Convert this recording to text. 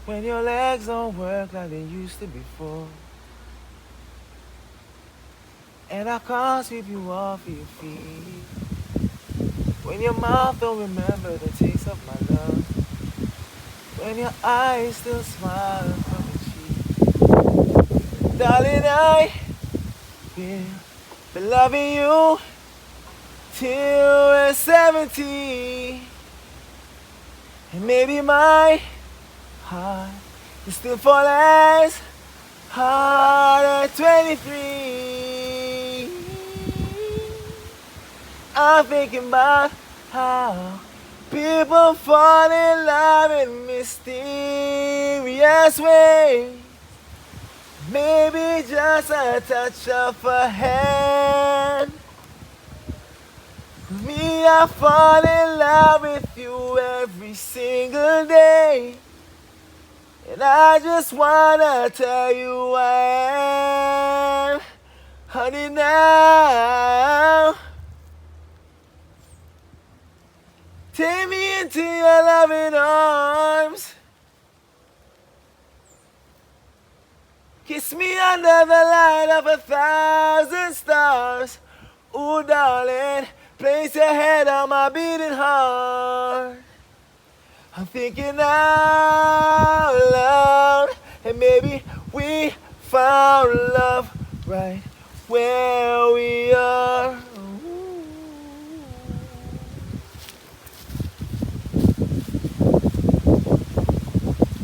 When your legs don't work like they used to before, and I can't sweep you off of your feet. When your mouth don't remember the taste of my love, when your eyes still smile from the cheek. Darling, I will be loving you till we're 70. And maybe my heart is still falling as hard at 23. I'm thinking about how people fall in love in mysterious ways. Maybe just a touch of a hand. Me, I fall in love with you every single day. And I just wanna tell you I am, honey, now. Take me into your loving arms. Kiss me under the light of 1,000 stars. Ooh, darling, place your head on my beating heart. I'm thinking out loud, and maybe we found love right where we are.